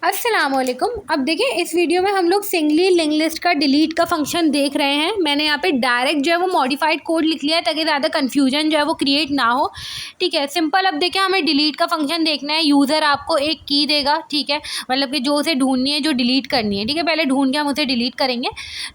अस्सलामुअलैकुम। अब देखिए इस वीडियो में हम लोग सिंगली लिंक लिस्ट का डिलीट का फंक्शन देख रहे हैं। मैंने यहाँ पे डायरेक्ट जो है वो मॉडिफाइड कोड लिख लिया है ताकि ज़्यादा कन्फ्यूजन जो है वो क्रिएट ना हो। ठीक है, सिंपल। अब देखिए हमें डिलीट का फंक्शन देखना है। यूज़र आपको एक की देगा, ठीक है, मतलब कि जो उसे ढूंढनी है, जो डिलीट करनी है। ठीक है, पहले ढूंढ के हम उसे डिलीट करेंगे।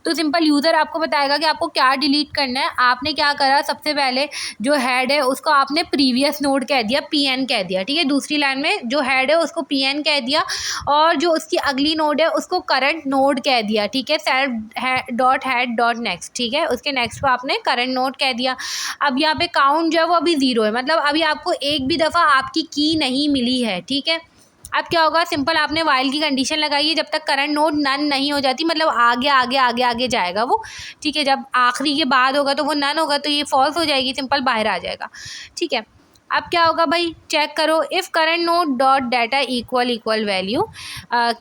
तो सिंपल यूज़र आपको बताएगा कि आपको क्या डिलीट करना है। आपने क्या करा, सबसे पहले जो हेड है उसको आपने प्रीवियस नोड कह दिया, PN कह दिया। ठीक है, दूसरी लाइन में जो हेड है उसको PN कह दिया और जो उसकी अगली नोड है उसको करंट नोड कह दिया। ठीक है, self dot head dot next. ठीक है, उसके नेक्स्ट पे आपने करंट नोड कह दिया। अब यहाँ पे काउंट जो है वो अभी 0 है, मतलब अभी आपको एक भी दफ़ा आपकी की नहीं मिली है। ठीक है, अब क्या होगा, सिंपल आपने वाइल की कंडीशन लगाई है जब तक करंट नोड नन नहीं हो जाती, मतलब आगे आगे आगे आगे जाएगा वो। ठीक है, जब आखिरी के बाद होगा तो वो नन होगा तो ये फॉल्स हो जाएगी, सिंपल बाहर आ जाएगा। ठीक है, अब क्या होगा भाई, चेक करो। If current node dot data equal equal value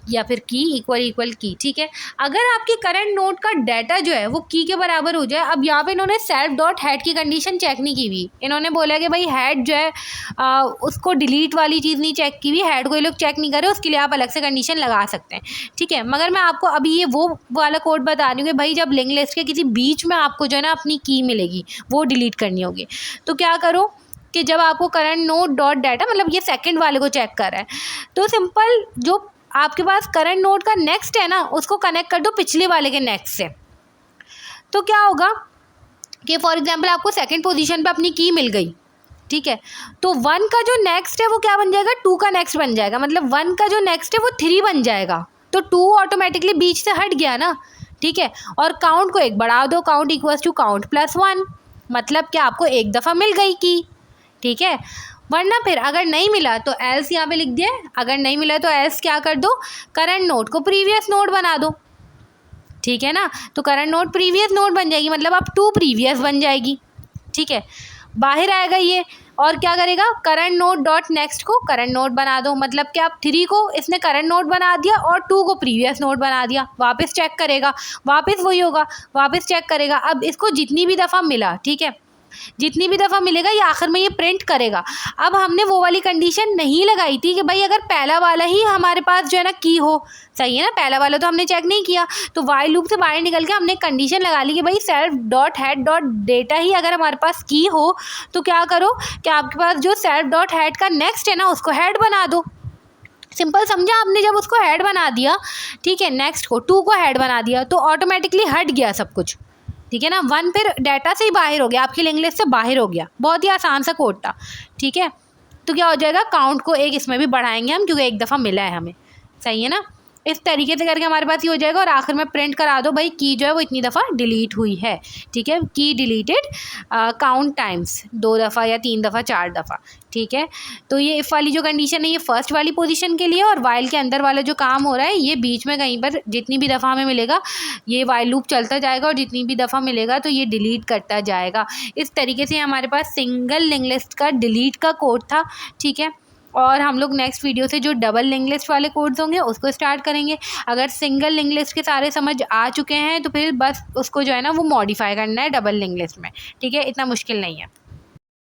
या फिर की इक्वल इक्वल की। ठीक है, अगर आपकी करंट नोड का डाटा जो है वो की के बराबर हो जाए। अब यहाँ पे इन्होंने सेल्फ डॉट हेड की कंडीशन चेक नहीं की हुई। इन्होंने बोला कि भाई हेड जो है उसको डिलीट वाली चीज़ नहीं चेक की हुई, हेड को ये लोग चेक नहीं करे, उसके लिए आप अलग से कंडीशन लगा सकते हैं। ठीक है, मगर मैं आपको अभी ये वो वाला कोड बता रही हूँ कि भाई जब लिंक लिस्ट के किसी बीच में आपको जो है ना अपनी की मिलेगी, वो डिलीट करनी होगी, तो क्या करो कि जब आपको करंट नोड डॉट डाटा, मतलब ये सेकंड वाले को चेक कर रहा है, तो सिंपल जो आपके पास करंट नोड का नेक्स्ट है ना उसको कनेक्ट कर दो पिछले वाले के नेक्स्ट से। तो क्या होगा कि फॉर एग्जांपल आपको सेकंड पोजीशन पे अपनी की मिल गई। ठीक है, तो 1 का जो नेक्स्ट है वो क्या बन जाएगा, 2 का नेक्स्ट बन जाएगा, मतलब 1 का जो नेक्स्ट है वो 3 बन जाएगा। तो 2 ऑटोमेटिकली बीच से हट गया ना। ठीक है, और काउंट को एक बढ़ा दो, count equals to count plus 1, मतलब कि आपको एक दफ़ा मिल गई की। ठीक है, वरना फिर अगर नहीं मिला तो एल्स यहाँ पे लिख दिया है। अगर नहीं मिला तो एल्स क्या कर दो, करंट नोड को प्रीवियस नोड बना दो। ठीक है ना, तो करंट नोड प्रीवियस नोड बन जाएगी, मतलब अब 2 प्रीवियस बन जाएगी। ठीक है, बाहर आएगा ये और क्या करेगा, करंट नोड डॉट नेक्स्ट को करंट नोड बना दो, मतलब कि आप 3 को इसने करंट नोड बना दिया और 2 को प्रीवियस नोड बना दिया। वापस चेक करेगा, वापस वही होगा, वापस चेक करेगा। अब इसको जितनी भी दफ़ा मिला, ठीक है, जितनी भी दफ़ा मिलेगा ये आखिर में ये प्रिंट करेगा। अब हमने वो वाली कंडीशन नहीं लगाई थी कि भाई अगर पहला वाला ही हमारे पास जो है ना की हो, सही है ना, पहला वाला तो हमने चेक नहीं किया, तो वाइल लूप से बाहर निकल के हमने कंडीशन लगा ली कि भाई self dot head dot data ही अगर हमारे पास की हो तो क्या करो कि आपके पास जो सेल्फ डॉट हेड का नेक्स्ट है ना उसको हेड बना दो। सिंपल समझा आपने, जब उसको हेड बना दिया, ठीक है, नेक्स्ट को 2 को हेड बना दिया तो ऑटोमेटिकली हट गया सब कुछ। ठीक है ना, 1 फिर डाटा से ही बाहर हो गया, आपकी लिंक लिस्ट से बाहर हो गया। बहुत ही आसान सा कोड था। ठीक है, तो क्या हो जाएगा, काउंट को एक इसमें भी बढ़ाएंगे हम क्योंकि एक दफ़ा मिला है हमें, सही है ना। इस तरीके से करके हमारे पास ये हो जाएगा और आखिर में प्रिंट करा दो भाई की जो है वो इतनी दफ़ा डिलीट हुई है। ठीक है, की डिलीटेड काउंट टाइम्स, 2 दफ़ा या 3 दफ़ा 4 दफ़ा। ठीक है, तो ये इफ़ वाली जो कंडीशन है ये फर्स्ट वाली पोजीशन के लिए, और वाइल के अंदर वाला जो काम हो रहा है ये बीच में कहीं पर जितनी भी दफ़ा हमें मिलेगा ये वाइल लूप चलता जाएगा और जितनी भी दफ़ा मिलेगा तो ये डिलीट करता जाएगा। इस तरीके से हमारे पास सिंगल लिंक लिस्ट का डिलीट का कोड था। ठीक है, और हम लोग नेक्स्ट वीडियो से जो डबल लिंक लिस्ट वाले कोड्स होंगे उसको स्टार्ट करेंगे। अगर सिंगल लिंक लिस्ट के सारे समझ आ चुके हैं तो फिर बस उसको जो है ना वो मॉडिफाई करना है डबल लिंक लिस्ट में। ठीक है, इतना मुश्किल नहीं है।